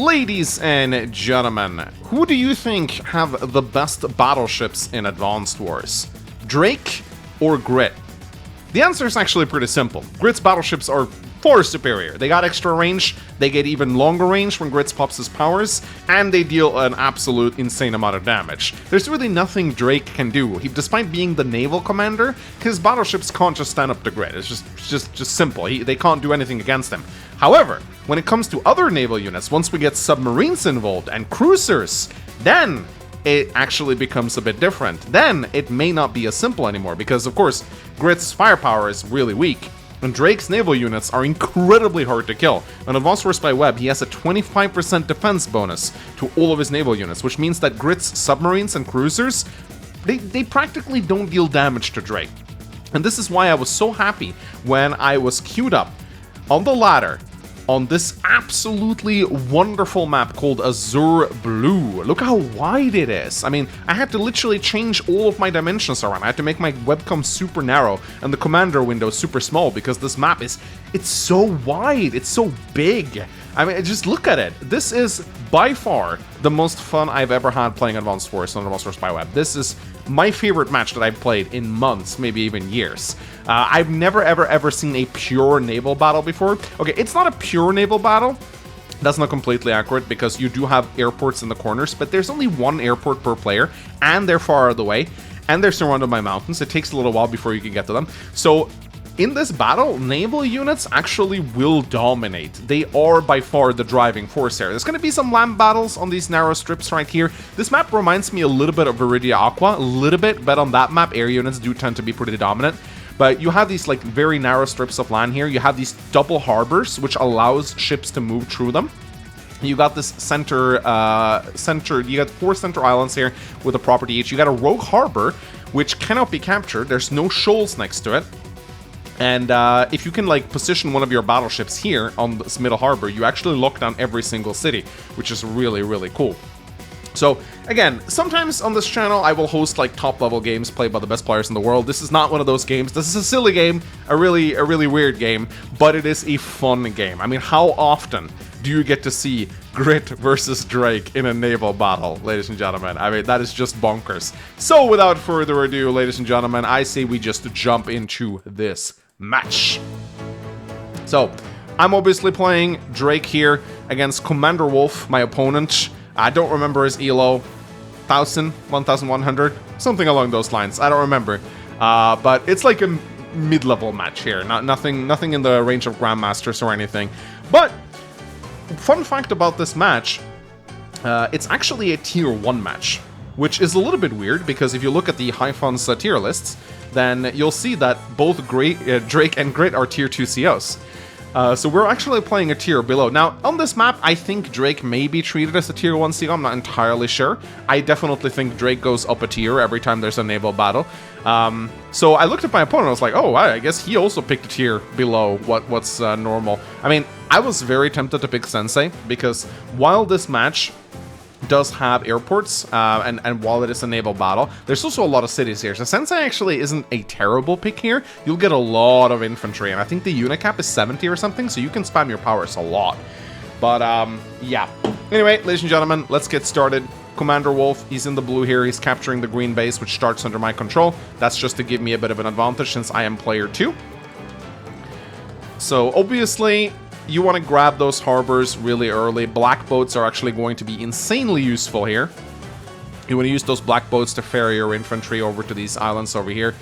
Ladies and gentlemen, who do you think have the best battleships in Advanced Wars? Drake or Grit? The answer is actually pretty simple. Grit's battleships are far superior. They got extra range, they get even longer range when Grit pops his powers, and they deal an absolute insane amount of damage. There's really nothing Drake can do. Despite being the naval commander, his battleships can't just stand up to Grit. It's just simple. They can't do anything against him. However, when it comes to other naval units, once we get submarines involved and cruisers, then it actually becomes a bit different. Then it may not be as simple anymore, because of course, Grit's firepower is really weak, and Drake's naval units are incredibly hard to kill. On Advanced Wars by Web, he has a 25% defense bonus to all of his naval units, which means that Grit's submarines and cruisers, they practically don't deal damage to Drake. And this is why I was so happy when I was queued up on the ladder on this absolutely wonderful map called Azure Blue. Look how wide it is. I mean, I had to literally change all of my dimensions around. I had to make my webcam super narrow and the commander window super small because this map it's so wide, it's so big. I mean, just look at it. This is by far the most fun I've ever had playing Advanced Wars on Advanced Wars by Web. This is my favorite match that I've played in months, maybe even years. I've never ever seen a pure naval battle before. Okay, it's not a pure naval battle. That's not completely accurate because you do have airports in the corners, but there's only one airport per player, and they're far out of the way, and they're surrounded by mountains. It takes a little while before you can get to them. So in this battle, naval units actually will dominate. They are by far the driving force here. There's going to be some land battles on these narrow strips right here. This map reminds me a little bit of Viridia Aqua, a little bit, but on that map, air units do tend to be pretty dominant. But you have these like very narrow strips of land here. You have these double harbors, which allows ships to move through them. You got this you got 4 center islands here with a property each. You got a rogue harbor, which cannot be captured. There's no shoals next to it. And if you can like position one of your battleships here on this middle harbor, you actually lock down every single city, which is really cool. So again, sometimes on this channel I will host like top level games played by the best players in the world. This is not one of those games. This is a silly game, a really weird game, but it is a fun game. I mean, how often do you get to see Grit versus Drake in a naval battle, ladies and gentlemen? I mean, that is just bonkers. So without further ado, ladies and gentlemen, I say we just jump into this match. So I'm obviously playing Drake here against Commander Wolf, my opponent. I don't remember his elo, 1000, 1100, something along those lines. I don't remember, but it's like a mid-level match here. Nothing in the range of Grandmasters or anything. But fun fact about this match, it's actually a tier 1 match, which is a little bit weird because if you look at the Hyphon's tier lists, then you'll see that both Drake and Grit are tier 2 COs. So we're actually playing a tier below. Now, on this map, I think Drake may be treated as a tier 1 CO. I'm not entirely sure. I definitely think Drake goes up a tier every time there's a naval battle. So I looked at my opponent, I was like, oh, I guess he also picked a tier below what's normal. I mean, I was very tempted to pick Sensei, because while this match does have airports, and while it is a naval battle, there's also a lot of cities here. So Sensei actually isn't a terrible pick here. You'll get a lot of infantry, and I think the unit cap is 70 or something, so you can spam your powers a lot. But, yeah. Anyway, ladies and gentlemen, let's get started. Commander Wolf, he's in the blue here. He's capturing the green base, which starts under my control. That's just to give me a bit of an advantage since I am player 2. So, obviously, you want to grab those harbors really early. Black boats are actually going to be insanely useful here. You want to use those black boats to ferry your infantry over to these islands over here.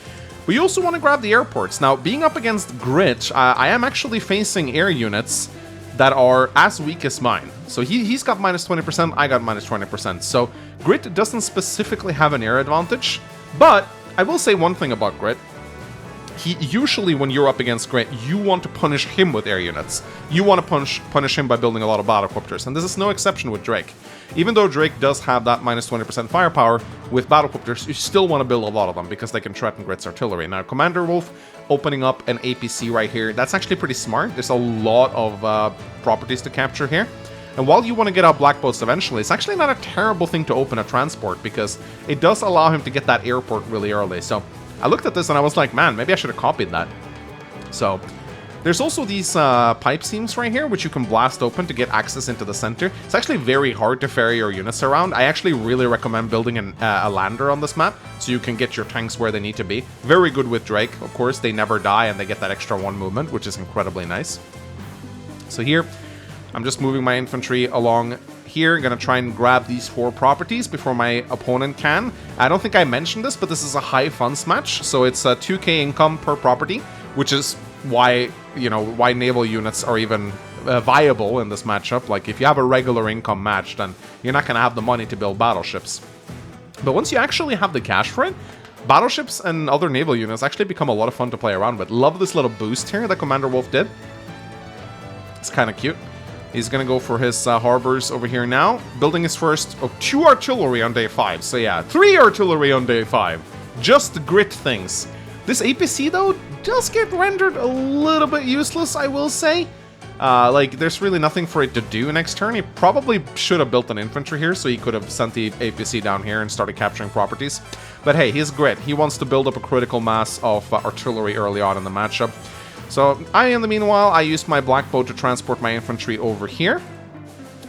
But you also want to grab the airports. Now, being up against Grit, I am actually facing air units that are as weak as mine. So he's got minus 20%, I got minus 20%. So Grit doesn't specifically have an air advantage. But I will say one thing about Grit. Usually when you're up against Grit, you want to punish him with air units. You want to punish him by building a lot of battlecopters, and this is no exception with Drake. Even though Drake does have that minus 20% firepower, with battlecopters, you still want to build a lot of them, because they can threaten Grit's artillery. Now, Commander Wolf opening up an APC right here, that's actually pretty smart. There's a lot of properties to capture here. And while you want to get out black boats eventually, it's actually not a terrible thing to open a transport, because it does allow him to get that airport really early. So I looked at this and I was like, man, maybe I should have copied that. So There's also these pipe seams right here, which you can blast open to get access into the center. It's actually very hard to ferry your units around. I actually really recommend building a lander on this map, so you can get your tanks where they need to be. Very good with Drake, of course. They never die, and they get that extra 1 movement, which is incredibly nice. So here, I'm just moving my infantry along here. Gonna try and grab these 4 properties before my opponent can. I don't think I mentioned this, but this is a high funds match, so it's a 2k income per property, which is why, you know, why naval units are even viable in this matchup. Like, if you have a regular income match, then you're not gonna have the money to build battleships. But once you actually have the cash for it, battleships and other naval units actually become a lot of fun to play around with. Love this little boost here that Commander Wolf did. It's kind of cute. He's going to go for his harbors over here now. Building his first... Oh, 2 artillery on day 5. So yeah, 3 artillery on day 5. Just grit things. This APC, though, does get rendered a little bit useless, I will say. Like, there's really nothing for it to do next turn. He probably should have built an infantry here, so he could have sent the APC down here and started capturing properties. But hey, he's grit. He wants to build up a critical mass of artillery early on in the matchup. So, in the meanwhile, I used my black boat to transport my infantry over here.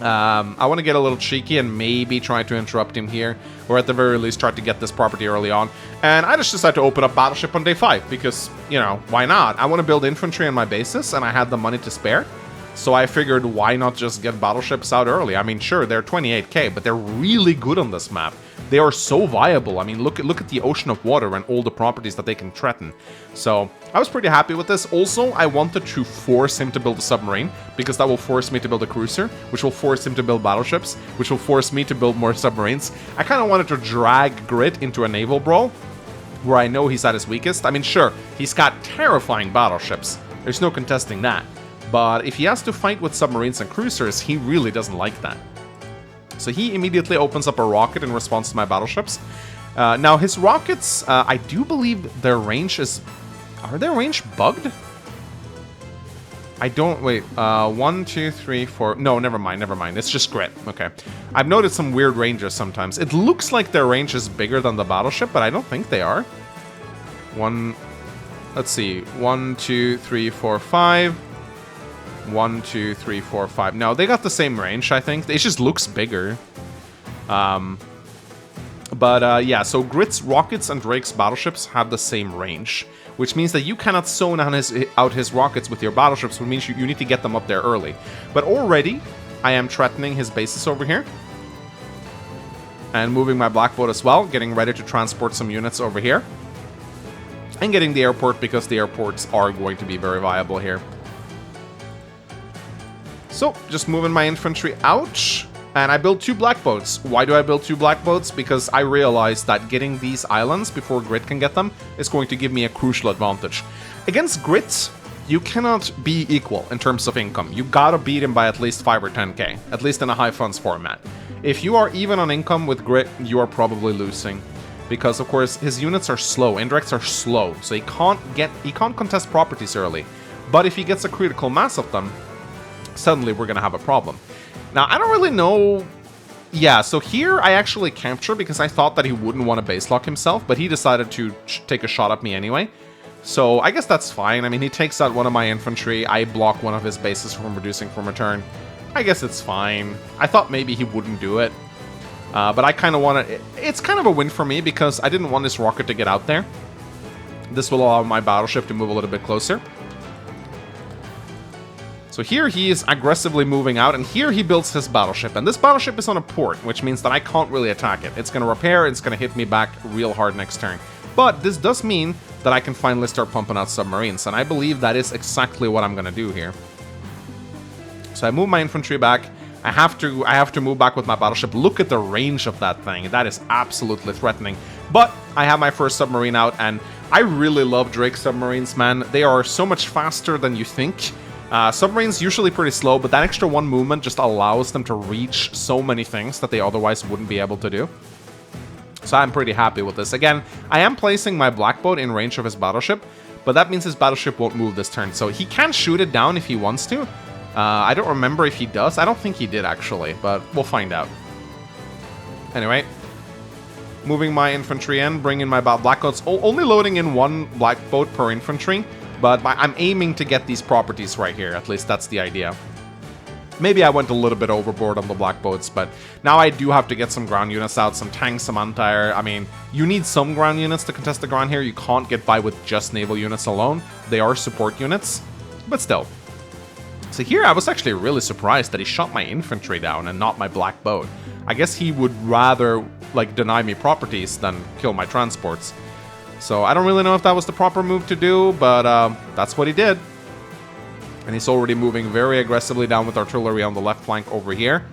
I want to get a little cheeky and maybe try to interrupt him here, or at the very least try to get this property early on. And I just decided to open up Battleship on day 5, because, you know, why not? I want to build infantry on my bases, and I had the money to spare. So I figured, why not just get battleships out early? I mean, sure, they're 28k, but they're really good on this map. They are so viable. I mean, look at the ocean of water and all the properties that they can threaten. So I was pretty happy with this. Also, I wanted to force him to build a submarine, because that will force me to build a cruiser, which will force him to build battleships, which will force me to build more submarines. I kind of wanted to drag Grit into a naval brawl, where I know he's at his weakest. I mean, sure, he's got terrifying battleships. There's no contesting that. But if he has to fight with submarines and cruisers, he really doesn't like that. So he immediately opens up a rocket in response to my battleships. Now, his rockets, I do believe their range is... Are their range bugged? I don't... Wait, 1, 2, 3, 4... No, never mind. It's just grit. Okay. I've noticed some weird ranges sometimes. It looks like their range is bigger than the battleship, but I don't think they are. Let's see. 1, 2, 3, 4, 5... 1, 2, 3, 4, 5. No, they got the same range, I think. It just looks bigger. Yeah, so Grit's rockets and Drake's battleships have the same range, which means that you cannot zone out his rockets with your battleships, which means you need to get them up there early. But already, I am threatening his bases over here. And moving my black boat as well, getting ready to transport some units over here. And getting the airport, because the airports are going to be very viable here. So, just moving my infantry out, and I built 2 black boats. Why do I build 2 black boats? Because I realized that getting these islands before Grit can get them is going to give me a crucial advantage. Against Grit, you cannot be equal in terms of income. You gotta beat him by at least 5 or 10k, at least in a high funds format. If you are even on income with Grit, you are probably losing. Because, of course, his units are slow, indirects are slow, so he can't contest properties early. But if he gets a critical mass of them, suddenly we're gonna have a problem. Now, I don't really know... Yeah, so here I actually captured because I thought that he wouldn't want to base lock himself, but he decided to take a shot at me anyway. So I guess that's fine. I mean, he takes out one of my infantry, I block one of his bases from reducing from return. I guess it's fine. I thought maybe he wouldn't do it. But I kind of want to... It's kind of a win for me because I didn't want this rocket to get out there. This will allow my battleship to move a little bit closer. So here he is aggressively moving out, and here he builds his battleship. And this battleship is on a port, which means that I can't really attack it. It's going to repair, it's going to hit me back real hard next turn. But this does mean that I can finally start pumping out submarines, and I believe that is exactly what I'm going to do here. So I move my infantry back. I have to move back with my battleship. Look at the range of that thing. That is absolutely threatening. But I have my first submarine out, and I really love Drake submarines, man. They are so much faster than you think. Submarines usually pretty slow, but that extra 1 movement just allows them to reach so many things that they otherwise wouldn't be able to do. So I'm pretty happy with this. Again, I am placing my black boat in range of his battleship, but that means his battleship won't move this turn. So he can shoot it down if he wants to. I don't remember if he does. I don't think he did, actually, but we'll find out. Anyway, moving my infantry in, bringing my black boats, only loading in 1 black boat per infantry. But I'm aiming to get these properties right here. At least that's the idea. Maybe I went a little bit overboard on the black boats, but now I do have to get some ground units out, some tanks, some anti-air. I mean, you need some ground units to contest the ground here. You can't get by with just naval units alone. They are support units, but still. So here I was actually really surprised that he shot my infantry down and not my black boat. I guess he would rather, like, deny me properties than kill my transports. So I don't really know if that was the proper move to do, but that's what he did. And he's already moving very aggressively down with artillery on the left flank over here.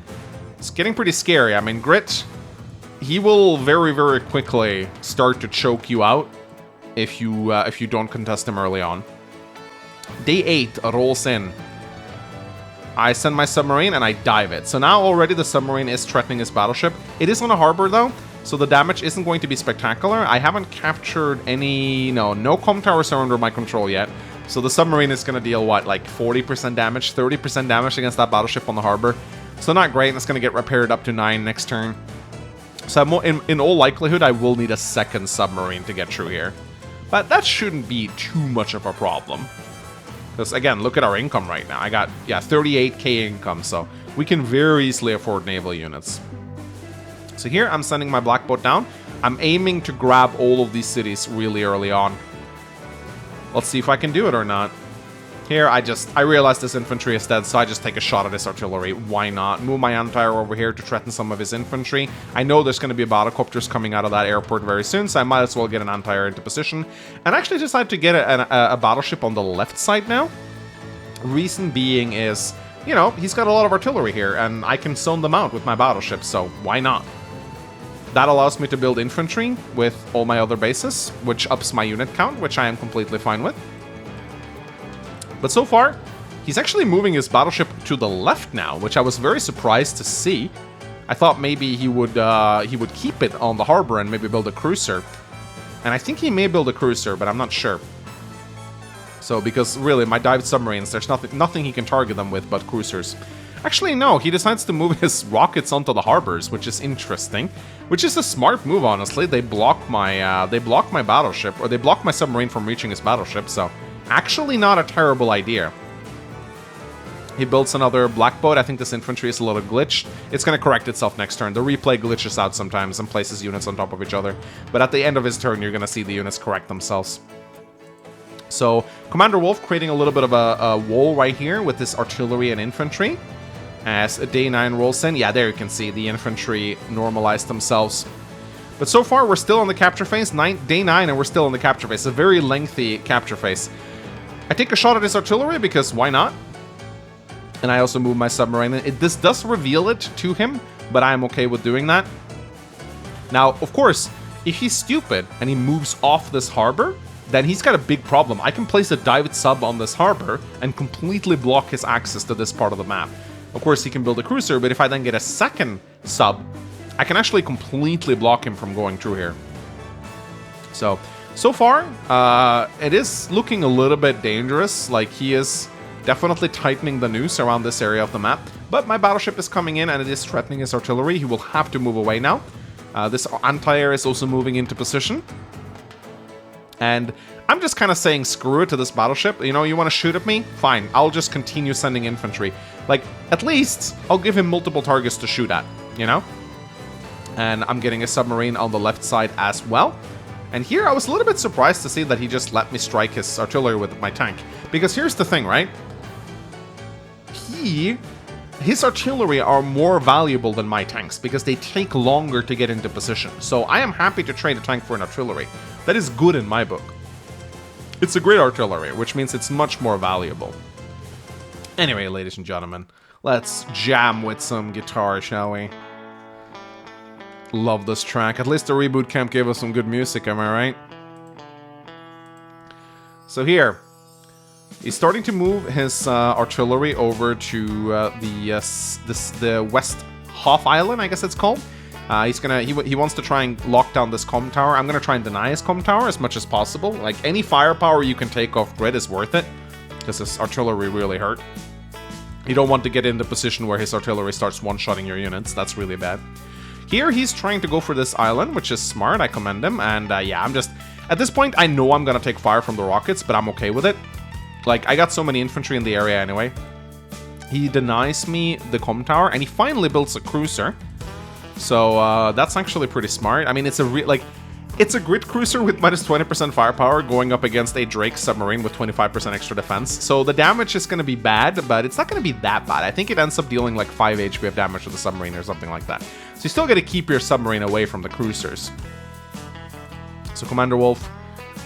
It's getting pretty scary. I mean, Grit, he will very, very quickly start to choke you out if you don't contest him early on. Day 8 rolls in. I send my submarine and I dive it. So now already the submarine is threatening his battleship. It is on a harbor though, so the damage isn't going to be spectacular. I haven't captured any... No comm towers are under my control yet. So the submarine is going to deal, what, like 40% damage, 30% damage against that battleship on the harbor. So not great, and it's going to get repaired up to 9 next turn. So in all likelihood, I will need a second submarine to get through here. But that shouldn't be too much of a problem. Because, again, look at our income right now. I got, yeah, 38k income, so we can very easily afford naval units. So here, I'm sending my black boat down. I'm aiming to grab all of these cities really early on. Let's see if I can do it or not. Here, I realize this infantry is dead, so I just take a shot at his artillery. Why not? Move my anti-air over here to threaten some of his infantry. I know there's going to be battlecopters coming out of that airport very soon, so I might as well get an anti-air into position. And actually decide to get a battleship on the left side now. Reason being is, you know, he's got a lot of artillery here, and I can zone them out with my battleships, so why not? That allows me to build infantry with all my other bases, which ups my unit count, which I am completely fine with. But so far, he's actually moving his battleship to the left now, which I was very surprised to see. I thought maybe he would keep it on the harbor and maybe build a cruiser. And I think he may build a cruiser, but I'm not sure. So, because really, my dived submarines, there's nothing he can target them with but cruisers. Actually, no, he decides to move his rockets onto the harbors, which is interesting. Which is a smart move, honestly. They block my battleship, or they block my submarine from reaching his battleship, so actually not a terrible idea. He builds another black boat. I think this infantry is a little glitched. It's going to correct itself next turn. The replay glitches out sometimes and places units on top of each other. But at the end of his turn, you're going to see the units correct themselves. So, Commander Wolf creating a little bit of a wall right here with this artillery and infantry. As day 9 rolls in, yeah, there you can see the infantry normalized themselves. But so far, we're still on the capture phase. Day 9, and we're still in the capture phase. A very lengthy capture phase. I take a shot at his artillery, because why not? And I also move my submarine. This does reveal it to him, but I'm okay with doing that. Now, of course, if he's stupid and he moves off this harbor, then he's got a big problem. I can place a dived sub on this harbor and completely block his access to this part of the map. Of course, he can build a cruiser, but if I then get a second sub, I can actually completely block him from going through here. So far, it is looking a little bit dangerous. Like, he is definitely tightening the noose around this area of the map. But my battleship is coming in, and it is threatening his artillery. He will have to move away now. This anti-air is also moving into position. And I'm just kind of saying screw it to this battleship. You know, you want to shoot at me? Fine, I'll just continue sending infantry. Like, at least I'll give him multiple targets to shoot at, you know? And I'm getting a submarine on the left side as well. And here I was a little bit surprised to see that he just let me strike his artillery with my tank. Because here's the thing, right? His artillery are more valuable than my tanks because they take longer to get into position. So I am happy to trade a tank for an artillery. That is good in my book. It's a great artillery, which means it's much more valuable. Anyway, ladies and gentlemen, let's jam with some guitar, shall we? Love this track. At least the reboot camp gave us some good music, am I right? So here, he's starting to move his artillery over to the West Half Island, I guess it's called. He wants to try and lock down this comm tower. I'm gonna try and deny his comm tower as much as possible. Like, any firepower you can take off grid is worth it, because his artillery really hurt. You don't want to get in the position where his artillery starts one-shotting your units. That's really bad. Here, he's trying to go for this island, which is smart. I commend him. And yeah, At this point, I know I'm gonna take fire from the rockets, but I'm okay with it. Like, I got so many infantry in the area anyway. He denies me the comm tower, and he finally builds a cruiser. So, that's actually pretty smart. I mean, it's a grid cruiser with minus 20% firepower going up against a Drake submarine with 25% extra defense. So the damage is going to be bad, but it's not going to be that bad. I think it ends up dealing like 5 HP of damage to the submarine or something like that. So you still got to keep your submarine away from the cruisers. So Commander Wolf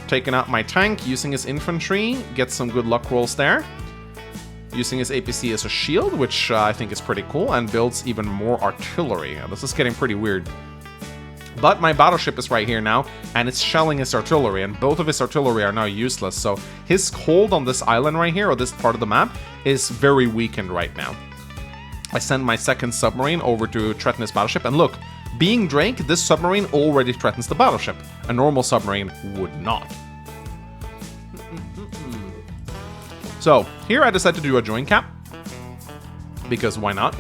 taking out my tank, using his infantry, gets some good luck rolls there. Using his APC as a shield, which I think is pretty cool, and builds even more artillery. This is getting pretty weird. But my battleship is right here now, and it's shelling his artillery, and both of his artillery are now useless, so his hold on this island right here, or this part of the map, is very weakened right now. I send my second submarine over to threaten his battleship, and look, being Drake, this submarine already threatens the battleship. A normal submarine would not. So, here I decide to do a join cap, because why not?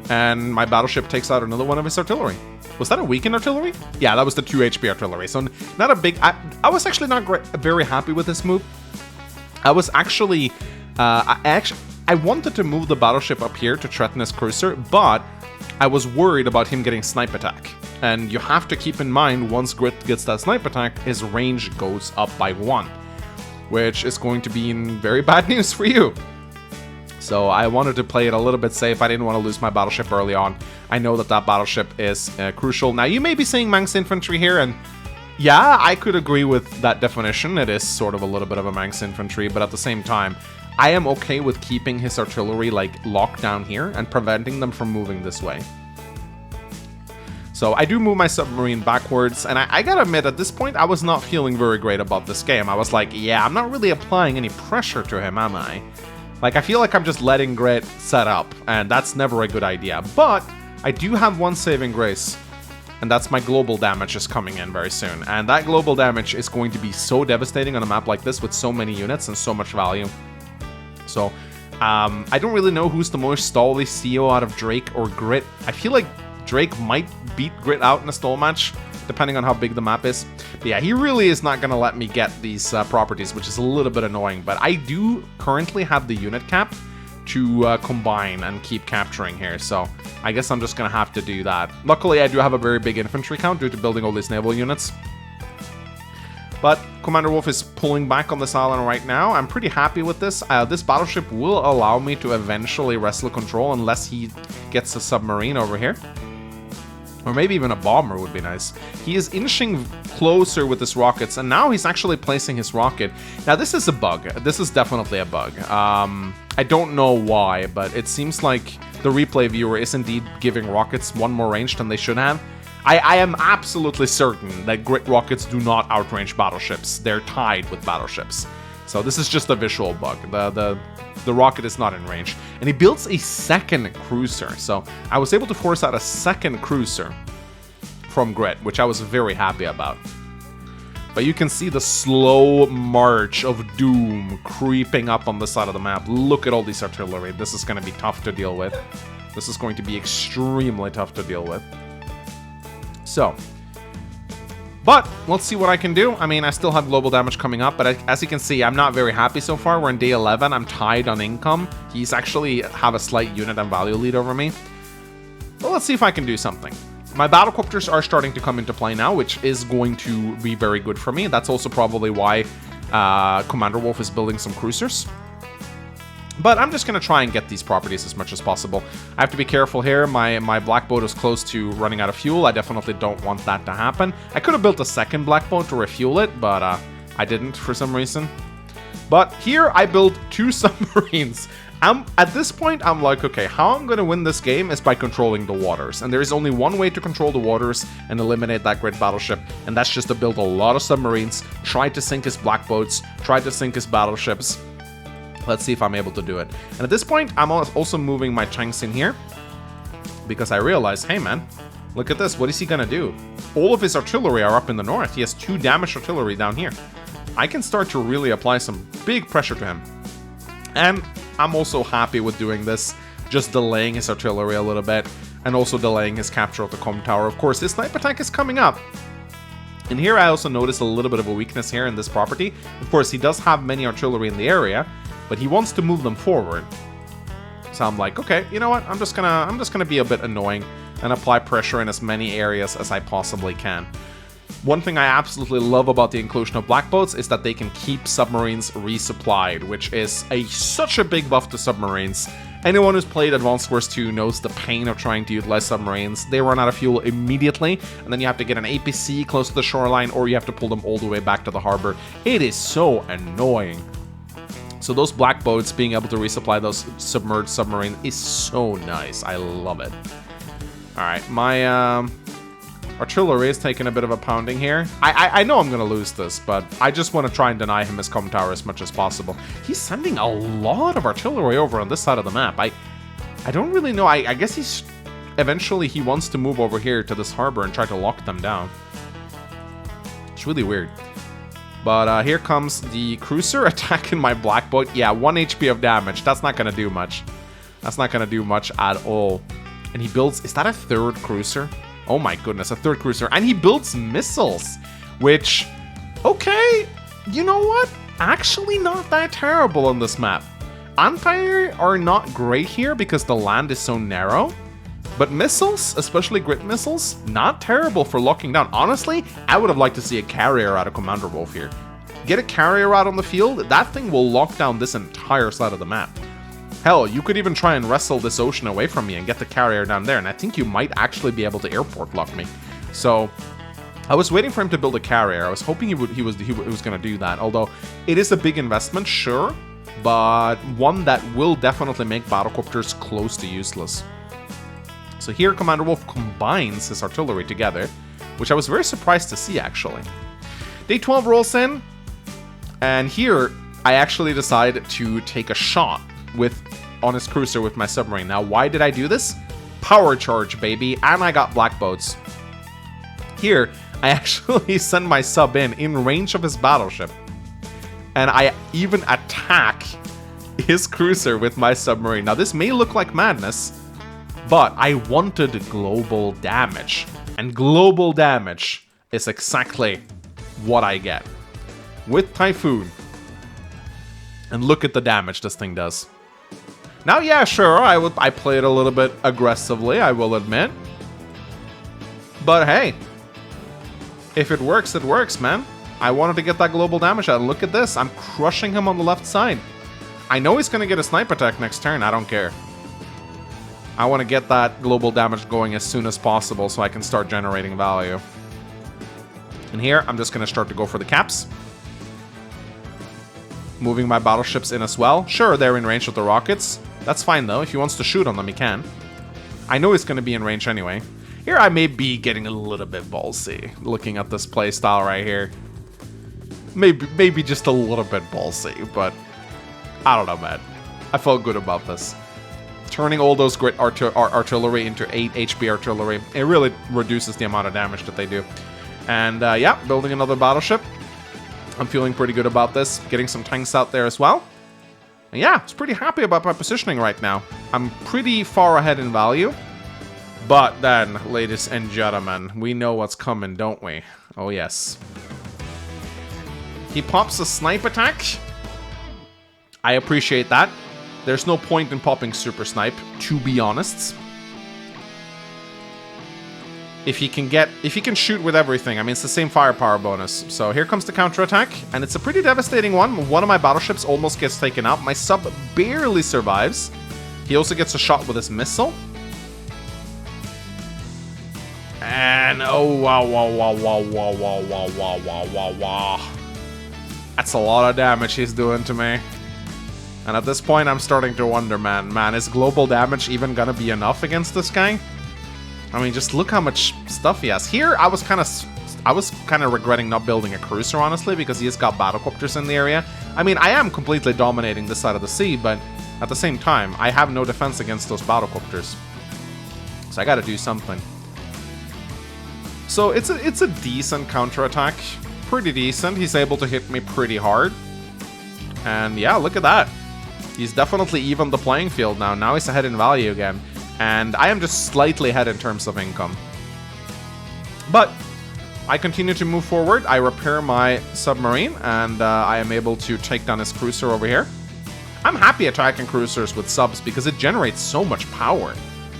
And my battleship takes out another one of his artillery. Was that a weakened artillery? Yeah, that was the 2 HP artillery, so not a big... I was actually not very happy with this move. I was actually... I wanted to move the battleship up here to threaten his cruiser, but I was worried about him getting snipe attack. And you have to keep in mind, once Grit gets that snipe attack, his range goes up by 1. Which is going to be in very bad news for you. So I wanted to play it a little bit safe. I didn't want to lose my battleship early on. I know that that battleship is crucial. Now, you may be saying Manx infantry here, and yeah, I could agree with that definition. It is sort of a little bit of a Manx infantry, but at the same time, I am okay with keeping his artillery, like, locked down here and preventing them from moving this way. So I do move my submarine backwards, and I gotta admit, at this point, I was not feeling very great about this game. I was like, yeah, I'm not really applying any pressure to him, am I? Like, I feel like I'm just letting Grit set up, and that's never a good idea. But I do have one saving grace, and that's my global damage is coming in very soon. And that global damage is going to be so devastating on a map like this with so many units and so much value. So, I don't really know who's the most stally CEO out of Drake or Grit. I feel like Drake might beat Grit out in a stall match, depending on how big the map is. But yeah, he really is not going to let me get these properties, which is a little bit annoying. But I do currently have the unit cap to combine and keep capturing here, so I guess I'm just going to have to do that. Luckily, I do have a very big infantry count due to building all these naval units. But Commander Wolf is pulling back on this island right now. I'm pretty happy with this. This battleship will allow me to eventually wrestle control unless he gets a submarine over here. Or maybe even a bomber would be nice. He is inching closer with his rockets, and now he's actually placing his rocket. Now, this is a bug. This is definitely a bug. I don't know why, but it seems like the replay viewer is indeed giving rockets one more range than they should have. I am absolutely certain that Grit rockets do not outrange battleships. They're tied with battleships. So this is just a visual bug. The rocket is not in range. And he builds a second cruiser. So I was able to force out a second cruiser from Grit, which I was very happy about. But you can see the slow march of doom creeping up on the side of the map. Look at all these artillery. This is going to be tough to deal with. This is going to be extremely tough to deal with. So, but let's see what I can do. I mean, I still have global damage coming up, but as you can see, I'm not very happy so far. We're in day 11. I'm tied on income. He's actually have a slight unit and value lead over me. Well, let's see if I can do something. My battlecopters are starting to come into play now, which is going to be very good for me. That's also probably why Commander Wolf is building some cruisers. But I'm just going to try and get these properties as much as possible. I have to be careful here. My black boat is close to running out of fuel. I definitely don't want that to happen. I could have built a second black boat to refuel it, but I didn't for some reason. But here I built 2 submarines. At this point, I'm like, okay, how I'm going to win this game is by controlling the waters. And there is only one way to control the waters and eliminate that Grit battleship, and that's just to build a lot of submarines, try to sink his black boats, try to sink his battleships. Let's see if I'm able to do it. And at this point, I'm also moving my tanks in here because I realized, hey man, look at this. What is he gonna do? All of his artillery are up in the north. He has 2 damaged artillery down here. I can start to really apply some big pressure to him. And I'm also happy with doing this, just delaying his artillery a little bit and also delaying his capture of the comm tower. Of course, his sniper attack is coming up. And here I also notice a little bit of a weakness here in this property. Of course, he does have many artillery in the area, but he wants to move them forward. So I'm like, okay, you know what? I'm just gonna be a bit annoying and apply pressure in as many areas as I possibly can. One thing I absolutely love about the inclusion of black boats is that they can keep submarines resupplied, which is such a big buff to submarines. Anyone who's played Advanced Wars 2 knows the pain of trying to utilize submarines. They run out of fuel immediately, and then you have to get an APC close to the shoreline, or you have to pull them all the way back to the harbor. It is so annoying. So those black boats being able to resupply those submerged submarines is so nice. I love it. Alright, my artillery is taking a bit of a pounding here. I know I'm going to lose this, but I just want to try and deny him his comm tower as much as possible. He's sending a lot of artillery over on this side of the map. I don't really know. I guess he's... Eventually, he wants to move over here to this harbor and try to lock them down. It's really weird. But here comes the cruiser attacking my black boat. Yeah, 1 HP of damage. That's not going to do much. That's not going to do much at all. And he builds... Is that a third cruiser? Oh my goodness, a third cruiser. And he builds missiles, which, okay, you know what? Actually not that terrible on this map. Anti-air are not great here because the land is so narrow. But missiles, especially grit missiles, not terrible for locking down. Honestly, I would have liked to see a carrier out of Commander Wolf here. Get a carrier out on the field, that thing will lock down this entire side of the map. Hell, you could even try and wrestle this ocean away from me and get the carrier down there, and I think you might actually be able to airport lock me. So, I was waiting for him to build a carrier. I was hoping he was going to do that, although it is a big investment, sure, but one that will definitely make battlecopters close to useless. So here, Commander Wolf combines his artillery together, which I was very surprised to see, actually. Day 12 rolls in, and here, I actually decide to take a shot on his cruiser with my submarine. Now, why did I do this? Power charge, baby, and I got black boats. Here, I actually send my sub in range of his battleship, and I even attack his cruiser with my submarine. Now, this may look like madness, but I wanted global damage, and global damage is exactly what I get with Typhoon. And look at the damage this thing does. Now, yeah, sure, I played a little bit aggressively, I will admit. But hey, if it works, man. I wanted to get that global damage out, and look at this. I'm crushing him on the left side. I know he's going to get a sniper attack next turn, I don't care. I want to get that global damage going as soon as possible so I can start generating value. And here, I'm just going to start to go for the caps. Moving my battleships in as well. Sure, they're in range of the rockets. That's fine, though. If he wants to shoot on them, he can. I know he's going to be in range anyway. Here, I may be getting a little bit ballsy, looking at this playstyle right here. Maybe just a little bit ballsy, but I don't know, man. I felt good about this. Turning all those grit artillery into 8 HP artillery, it really reduces the amount of damage that they do. And yeah, building another battleship. I'm feeling pretty good about this. Getting some tanks out there as well. And yeah, I was pretty happy about my positioning right now. I'm pretty far ahead in value. But then, ladies and gentlemen, we know what's coming, don't we? Oh yes. He pops a snipe attack. I appreciate that. There's no point in popping super snipe, to be honest. If he can shoot with everything, I mean, it's the same firepower bonus. So here comes the counterattack, and it's a pretty devastating one. One of my battleships almost gets taken out. My sub barely survives. He also gets a shot with his missile. And oh wow. That's a lot of damage he's doing to me. And at this point, I'm starting to wonder, man, is global damage even gonna be enough against this guy? I mean, just look how much stuff he has. Here, I was kind of regretting not building a cruiser, honestly, because he's got battlecopters in the area. I mean, I am completely dominating this side of the sea, but at the same time, I have no defense against those battlecopters. So I gotta do something. So it's a decent counterattack. Pretty decent. He's able to hit me pretty hard. And yeah, look at that. He's definitely evened the playing field now. Now he's ahead in value again. And I am just slightly ahead in terms of income. But I continue to move forward. I repair my submarine, and I am able to take down his cruiser over here. I'm happy attacking cruisers with subs because it generates so much power.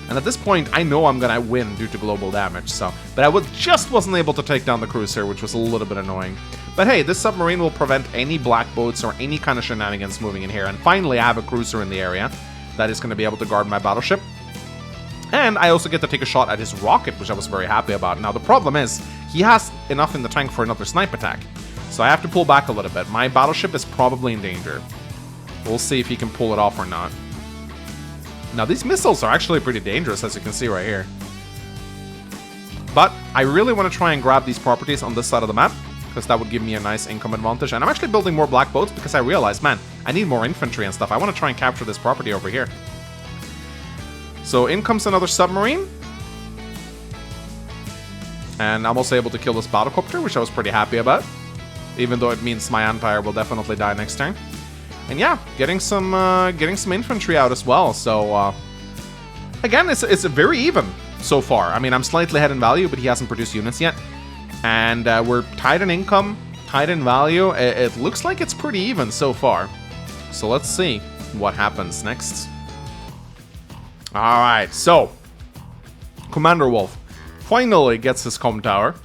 And at this point, I know I'm gonna win due to global damage, so... But I just wasn't able to take down the cruiser, which was a little bit annoying. But hey, this submarine will prevent any black boats or any kind of shenanigans moving in here. And finally, I have a cruiser in the area that is gonna be able to guard my battleship. And I also get to take a shot at his rocket, which I was very happy about. Now, the problem is, he has enough in the tank for another snipe attack. So I have to pull back a little bit. My battleship is probably in danger. We'll see if he can pull it off or not. Now, these missiles are actually pretty dangerous, as you can see right here. But I really want to try and grab these properties on this side of the map, because that would give me a nice income advantage. And I'm actually building more black boats because I realized, man, I need more infantry and stuff. I want to try and capture this property over here. So in comes another submarine. And I'm also able to kill this battlecopter, which I was pretty happy about. Even though it means my Empire will definitely die next turn. And yeah, getting some infantry out as well. So again, it's very even so far. I mean, I'm slightly ahead in value, but he hasn't produced units yet. And we're tied in income, tied in value. It looks like it's pretty even so far. So let's see what happens next. All right, so Commander Wolf finally gets his comm tower.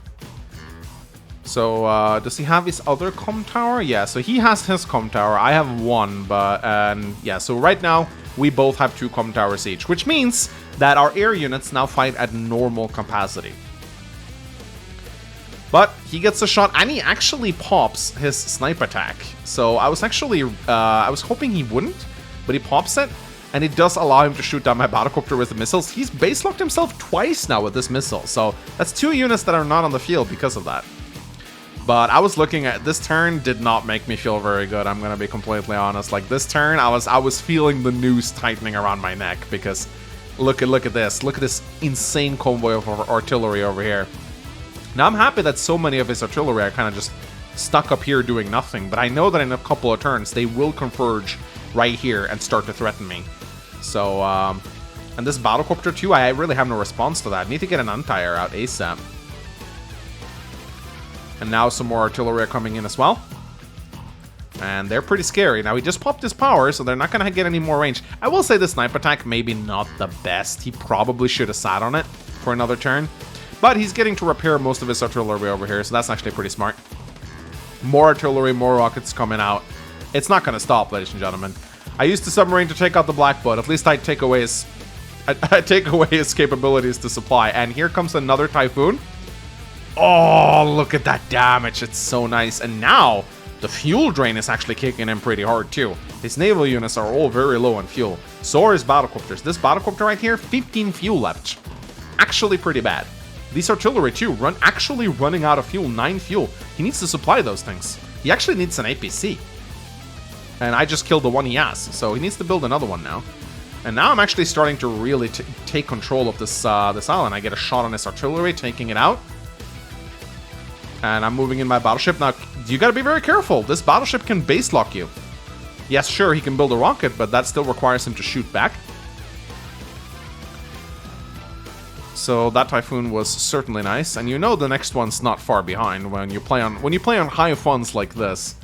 So, does he have his other comm tower? Yeah, so he has his comm tower. I have one, but, yeah, so right now, we both have 2 comm towers each, which means that our air units now fight at normal capacity. But he gets a shot, and he actually pops his snipe attack. So, I was actually, I was hoping he wouldn't, but he pops it, and it does allow him to shoot down my battlecopter with the missiles. He's base locked himself twice now with this missile, so that's 2 units that are not on the field because of that. But I was looking at this turn, did not make me feel very good. I'm gonna be completely honest. Like this turn, I was feeling the noose tightening around my neck because look at this. Look at this insane convoy of artillery over here. Now I'm happy that so many of his artillery are kind of just stuck up here doing nothing. But I know that in a couple of turns they will converge right here and start to threaten me. So and this battlecopter too, I really have no response to that. I need to get an anti-air out ASAP. And now some more artillery are coming in as well. And they're pretty scary. Now, he just popped his power, so they're not going to get any more range. I will say the snipe attack, maybe not the best. He probably should have sat on it for another turn. But he's getting to repair most of his artillery over here, so that's actually pretty smart. More artillery, more rockets coming out. It's not going to stop, ladies and gentlemen. I used the submarine to take out the black boat. At least I take away his capabilities to supply. And here comes another Typhoon. Oh, look at that damage. It's so nice. And now, the fuel drain is actually kicking in pretty hard, too. His naval units are all very low on fuel. So are his battlecopters. This battlecopter right here, 15 fuel left. Actually pretty bad. These artillery, too, actually running out of fuel, 9 fuel. He needs to supply those things. He actually needs an APC. And I just killed the one he has, so he needs to build another one now. And now I'm actually starting to really take control of this island. I get a shot on his artillery, taking it out. And I'm moving in my battleship. Now, you gotta be very careful. This battleship can base lock you. Yes, sure, he can build a rocket, but that still requires him to shoot back. So that Typhoon was certainly nice. And you know the next one's not far behind. When you play on high funds like this,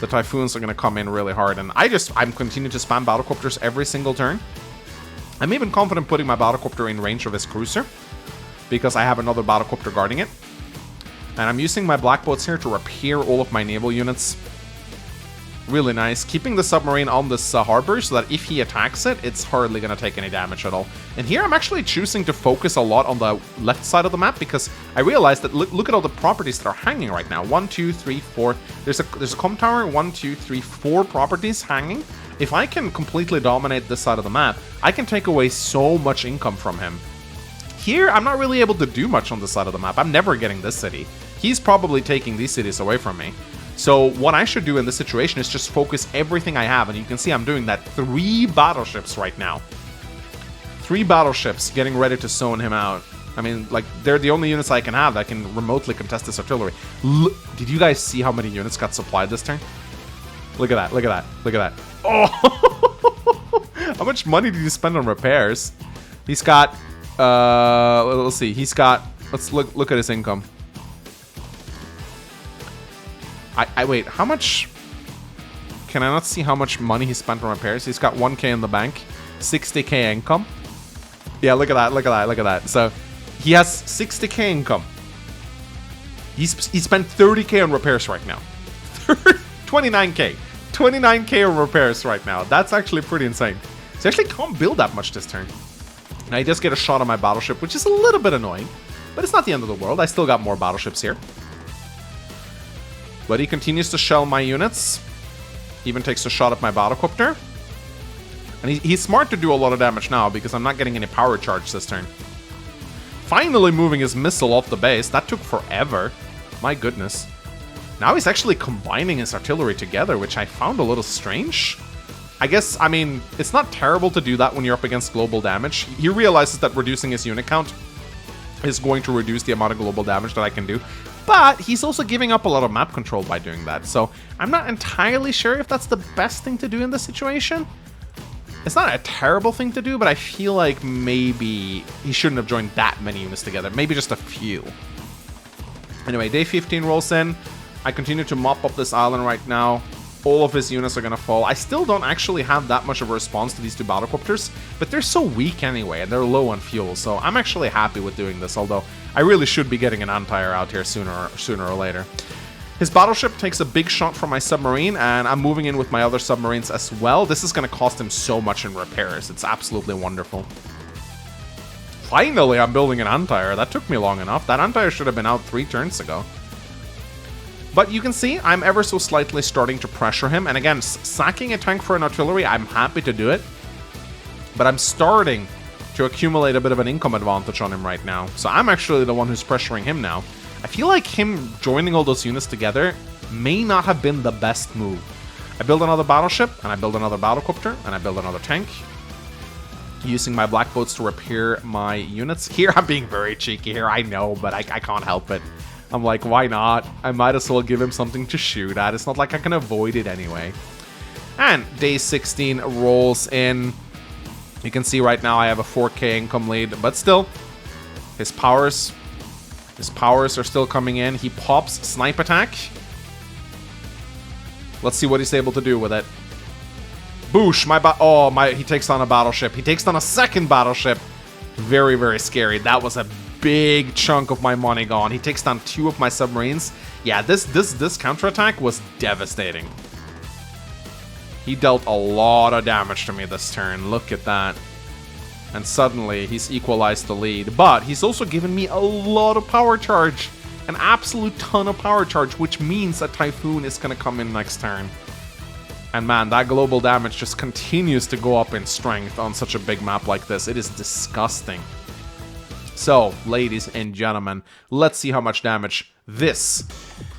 the Typhoons are gonna come in really hard. And I'm continuing to spam battlecopters every single turn. I'm even confident putting my battlecopter in range of his cruiser, because I have another battlecopter guarding it. And I'm using my black boats here to repair all of my naval units. Really nice. Keeping the submarine on this harbor so that if he attacks it, it's hardly going to take any damage at all. And here I'm actually choosing to focus a lot on the left side of the map because I realized that look at all the properties that are hanging right now. 1, 2, 3, 4. There's a comm tower. 1, 2, 3, 4 properties hanging. If I can completely dominate this side of the map, I can take away so much income from him. Here, I'm not really able to do much on this side of the map. I'm never getting this city. He's probably taking these cities away from me. So what I should do in this situation is just focus everything I have. And you can see I'm doing that. 3 battleships right now. 3 battleships getting ready to zone him out. I mean, like, they're the only units I can have that can remotely contest this artillery. Did you guys see how many units got supplied this turn? Look at that, look at that, look at that. Oh! How much money did he spend on repairs? He's got, let's see, he's got, let's look at his income. Wait, how much... Can I not see how much money he spent on repairs? He's got 1k in the bank, 60k income. Yeah, look at that, look at that, look at that. So, he has 60k income. He spent 30k on repairs right now. 29k. 29k on repairs right now. That's actually pretty insane. So I actually can't build that much this turn. And I just get a shot on my battleship, which is a little bit annoying. But it's not the end of the world. I still got more battleships here. But he continues to shell my units. Even takes a shot at my battlecopter. And he's smart to do a lot of damage now because I'm not getting any power charge this turn. Finally moving his missile off the base. That took forever. My goodness. Now he's actually combining his artillery together, which I found a little strange. I guess, I mean, it's not terrible to do that when you're up against global damage. He realizes that reducing his unit count is going to reduce the amount of global damage that I can do. But he's also giving up a lot of map control by doing that. So I'm not entirely sure if that's the best thing to do in this situation. It's not a terrible thing to do, but I feel like maybe he shouldn't have joined that many units together. Maybe just a few. Anyway, day 15 rolls in. I continue to mop up this island right now. All of his units are going to fall. I still don't actually have that much of a response to these two battlecopters, but they're so weak anyway, and they're low on fuel, so I'm actually happy with doing this, although I really should be getting an anti-air out here sooner or later. His battleship takes a big shot from my submarine, and I'm moving in with my other submarines as well. This is going to cost him so much in repairs. It's absolutely wonderful. Finally, I'm building an anti-air. That took me long enough. That anti-air should have been out 3 turns ago. But you can see, I'm ever so slightly starting to pressure him. And again, sacking a tank for an artillery, I'm happy to do it. But I'm starting to accumulate a bit of an income advantage on him right now. So I'm actually the one who's pressuring him now. I feel like him joining all those units together may not have been the best move. I build another battleship, and I build another battlecopter, and I build another tank. Using my black boats to repair my units. Here, I'm being very cheeky here, I know, but I can't help it. I'm like, why not? I might as well give him something to shoot at. It's not like I can avoid it anyway. And day 16 rolls in. You can see right now I have a 4k income lead, but still, his powers are still coming in. He pops snipe attack. Let's see what he's able to do with it. Boosh, he takes on a battleship. He takes on a second battleship. Very, very scary. That was a big chunk of my money gone. He takes down 2 of my submarines. Yeah, this counterattack was devastating. He dealt a lot of damage to me this turn. Look at that. And suddenly, he's equalized the lead. But he's also given me a lot of power charge. An absolute ton of power charge, which means a Typhoon is going to come in next turn. And man, that global damage just continues to go up in strength on such a big map like this. It is disgusting. So, ladies and gentlemen, let's see how much damage this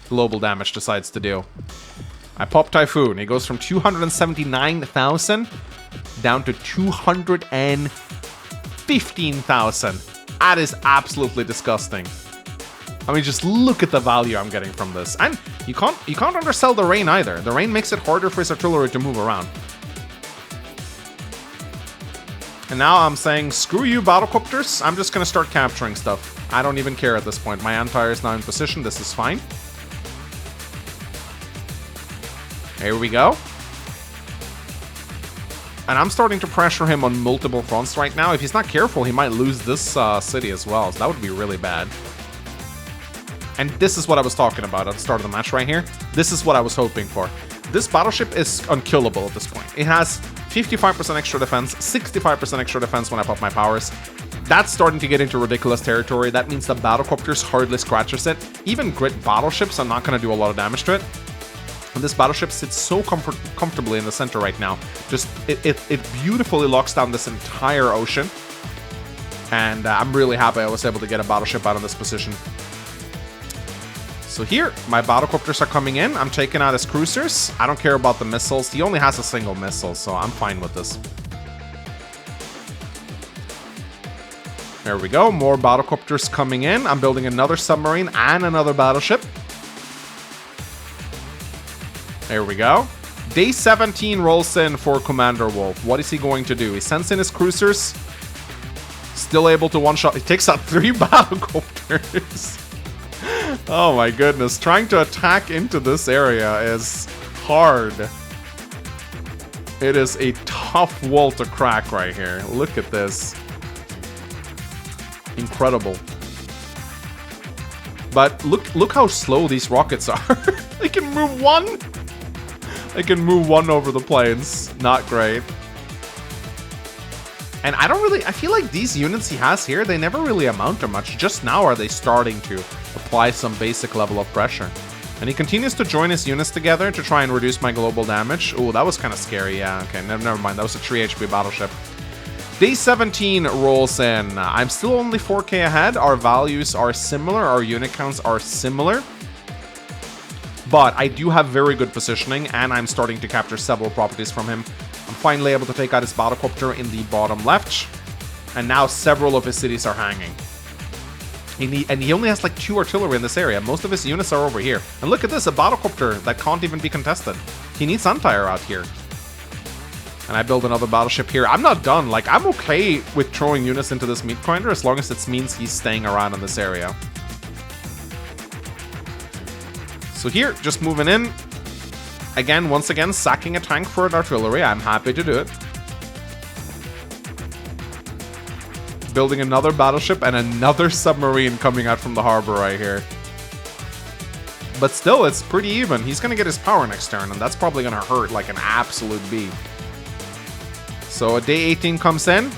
global damage decides to do. I pop Typhoon. He goes from 279,000 down to 215,000. That is absolutely disgusting. I mean, just look at the value I'm getting from this. And you can't undersell the rain either. The rain makes it harder for his artillery to move around. And now I'm saying, screw you, battlecopters. I'm just going to start capturing stuff. I don't even care at this point. My anti-air is now in position. This is fine. Here we go. And I'm starting to pressure him on multiple fronts right now. If he's not careful, he might lose this city as well. So that would be really bad. And this is what I was talking about at the start of the match right here. This is what I was hoping for. This battleship is unkillable at this point. It has 55% extra defense, 65% extra defense when I pop my powers. That's starting to get into ridiculous territory. That means the battlecopters hardly scratches it. Even grit battleships are not going to do a lot of damage to it. And this battleship sits so comfortably in the center right now. Just, it beautifully locks down this entire ocean. And I'm really happy I was able to get a battleship out of this position. So here, my battlecopters are coming in. I'm taking out his cruisers. I don't care about the missiles. He only has a single missile, so I'm fine with this. There we go. More battlecopters coming in. I'm building another submarine and another battleship. There we go. Day 17 rolls in for Commander Wolf. What is he going to do? He sends in his cruisers. Still able to one-shot. He takes out 3 battlecopters. Oh my goodness, trying to attack into this area is hard. It is a tough wall to crack right here. Look at this. Incredible. But look how slow these rockets are. They can move one. They can move one over the plains. Not great. And I feel like these units he has here, they never really amount to much. Just now are they starting to apply some basic level of pressure. And he continues to join his units together to try and reduce my global damage. Oh, that was kind of scary. Yeah, okay, never mind. That was a 3 HP battleship. Day 17 rolls in. I'm still only 4k ahead. Our values are similar. Our unit counts are similar. But I do have very good positioning, and I'm starting to capture several properties from him. I'm finally able to take out his battlecopter in the bottom left. And now several of his cities are hanging. And he only has like 2 artillery in this area. Most of his units are over here. And look at this, a battlecopter that can't even be contested. He needs Antire out here. And I build another battleship here. I'm not done. Like, I'm okay with throwing units into this meat grinder as long as it means he's staying around in this area. So here, just moving in. Again, once again, sacking a tank for an artillery. I'm happy to do it. Building another battleship and another submarine coming out from the harbor right here. But still, it's pretty even. He's going to get his power next turn, and that's probably going to hurt like an absolute bee. So day 18 comes in.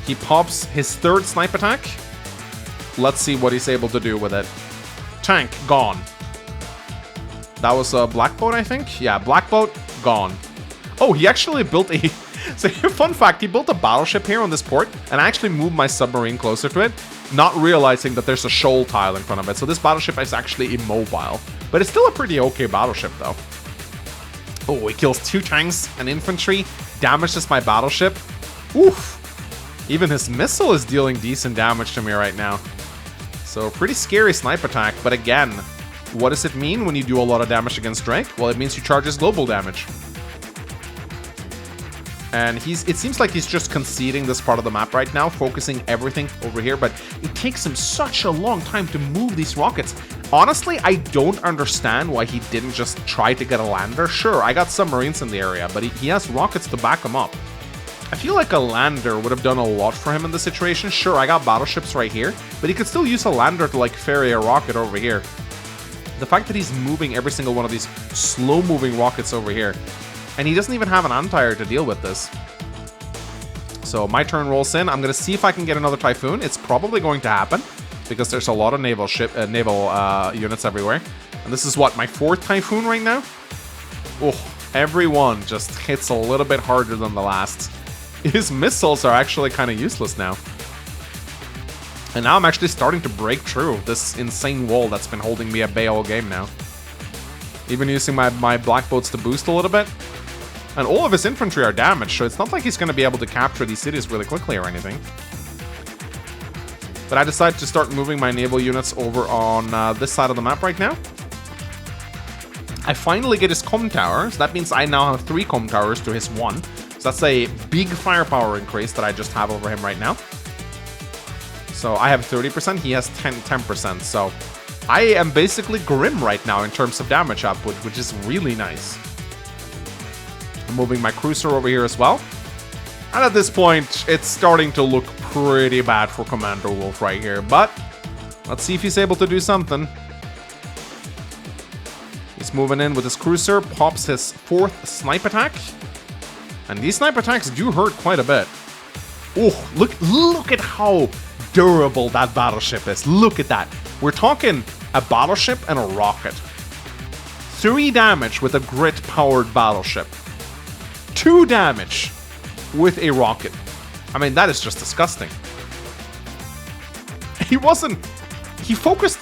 He pops his 3rd snipe attack. Let's see what he's able to do with it. Tank, gone. That was a black boat, I think? Yeah, black boat, gone. Oh, he actually built a... So, fun fact, he built a battleship here on this port, and I actually moved my submarine closer to it, not realizing that there's a shoal tile in front of it. So this battleship is actually immobile. But it's still a pretty okay battleship, though. Oh, he kills 2 tanks and infantry, damages my battleship. Oof. Even his missile is dealing decent damage to me right now. So, pretty scary snipe attack, but again, what does it mean when you do a lot of damage against Drake? Well, it means you charge his global damage. And it seems like he's just conceding this part of the map right now, focusing everything over here, but it takes him such a long time to move these rockets. Honestly, I don't understand why he didn't just try to get a lander. Sure, I got submarines in the area, but he has rockets to back him up. I feel like a lander would have done a lot for him in this situation. Sure, I got battleships right here, but he could still use a lander to like ferry a rocket over here. The fact that he's moving every single one of these slow-moving rockets over here, and he doesn't even have an Antire to deal with this. So my turn rolls in. I'm going to see if I can get another Typhoon. It's probably going to happen because there's a lot of naval units everywhere. And this is what, my 4th Typhoon right now? Oh, every one just hits a little bit harder than the last. His missiles are actually kind of useless now. And now I'm actually starting to break through this insane wall that's been holding me at bay all game now. Even using my black boats to boost a little bit. And all of his infantry are damaged, so it's not like he's going to be able to capture these cities really quickly or anything. But I decided to start moving my naval units over on this side of the map right now. I finally get his comm tower, so that means I now have 3 comm towers to his 1. So that's a big firepower increase that I just have over him right now. So I have 30%, he has 10%, so I am basically grim right now in terms of damage output, which is really nice. I'm moving my cruiser over here as well. And at this point, it's starting to look pretty bad for Commander Wolf right here, but let's see if he's able to do something. He's moving in with his cruiser, pops his 4th snipe attack. And these snipe attacks do hurt quite a bit. Oh, look at how durable that battleship is. Look at that. We're talking a battleship and a rocket. 3 damage with a grit-powered battleship. 2 damage with a rocket. I mean, that is just disgusting. He focused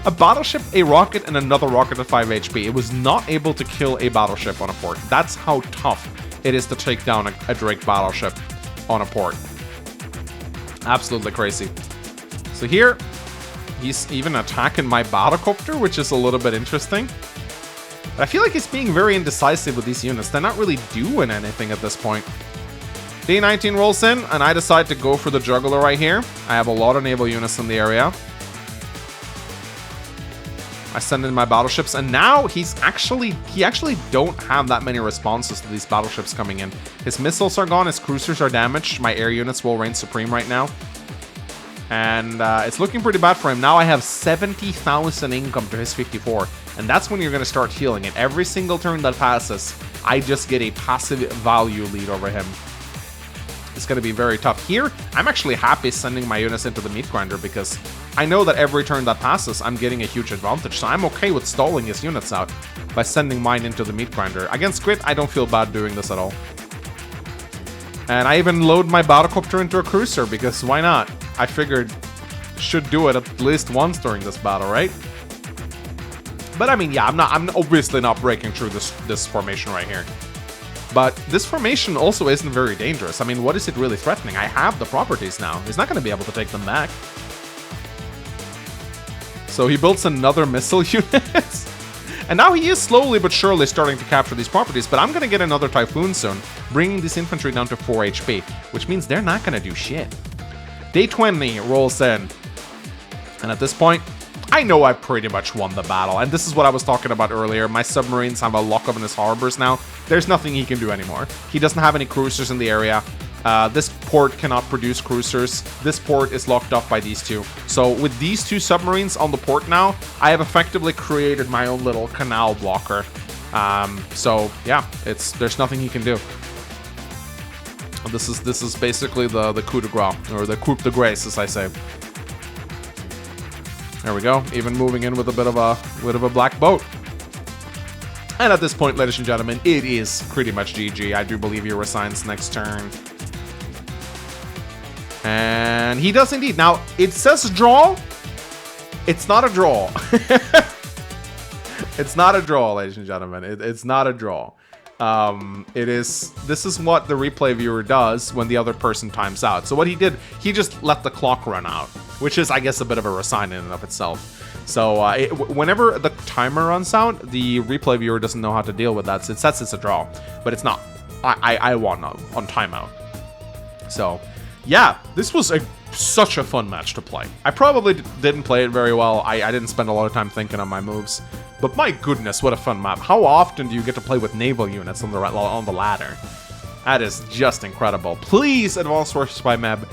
a battleship, a rocket, and another rocket at 5 HP. It was not able to kill a battleship on a port. That's how tough it is to take down a Drake battleship on a port. Absolutely crazy. So here, he's even attacking my battlecopter, which is a little bit interesting. But I feel like he's being very indecisive with these units. They're not really doing anything at this point. Day 19 rolls in, and I decide to go for the juggler right here. I have a lot of naval units in the area. I send in my battleships, and now he actually don't have that many responses to these battleships coming in. His missiles are gone, his cruisers are damaged, my air units will reign supreme right now. And it's looking pretty bad for him. Now I have 70,000 income to his 54, and that's when you're going to start healing it. Every single turn that passes, I just get a passive value lead over him. It's going to be very tough. Here, I'm actually happy sending my units into the meat grinder because I know that every turn that passes, I'm getting a huge advantage. So I'm okay with stalling his units out by sending mine into the meat grinder. Against Grit, I don't feel bad doing this at all. And I even load my battlecopter into a cruiser because why not? I figured should do it at least once during this battle, right? But I mean, yeah, I'm obviously not breaking through this formation right here. But this formation also isn't very dangerous. I mean, what is it really threatening? I have the properties now. He's not going to be able to take them back. So he builds another missile unit. And now he is slowly but surely starting to capture these properties. But I'm going to get another Typhoon soon, bringing this infantry down to 4 HP, which means they're not going to do shit. Day 20 rolls in. And at this point, I know I've pretty much won the battle. And this is what I was talking about earlier. My submarines have a lockup in his harbors now. There's nothing he can do anymore. He doesn't have any cruisers in the area. This port cannot produce cruisers. This port is locked off by these two. So with these two submarines on the port now, I have effectively created my own little canal blocker. So yeah, there's nothing he can do. This is basically the coup de grace, or the coup de grace, as I say. There we go. Even moving in with a bit of a black boat. And at this point, ladies and gentlemen, it is pretty much GG. I do believe he resigns next turn. And he does indeed. Now, it says draw. It's not a draw. It's not a draw, ladies and gentlemen. It's not a draw. This is what the replay viewer does when the other person times out. So what he did, he just let the clock run out, which is, I guess, a bit of a resign in and of itself. So whenever the timer runs out, the replay viewer doesn't know how to deal with that. So it says it's a draw, but it's not. I won on timeout. So yeah, this was such a fun match to play. I probably didn't play it very well. I didn't spend a lot of time thinking on my moves. But my goodness, what a fun map. How often do you get to play with naval units on the ladder? That is just incredible. Please, Advanced Source by Meb.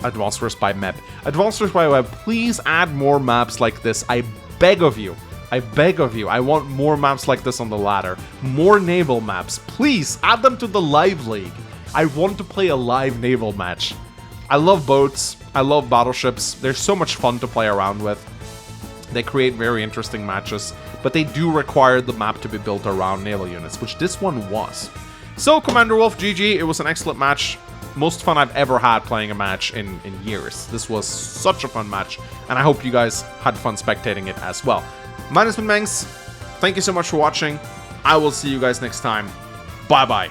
Advanced Source by Meb. Advanced Source by Web, please add more maps like this. I beg of you. I beg of you. I want more maps like this on the ladder. More naval maps. Please, add them to the live league. I want to play a live naval match. I love boats. I love battleships. They're so much fun to play around with. They create very interesting matches, but they do require the map to be built around naval units, which this one was. So, Commander Wolf, GG. It was an excellent match. Most fun I've ever had playing a match in years. This was such a fun match, and I hope you guys had fun spectating it as well. My name has been Mangs. Thank you so much for watching. I will see you guys next time. Bye-bye.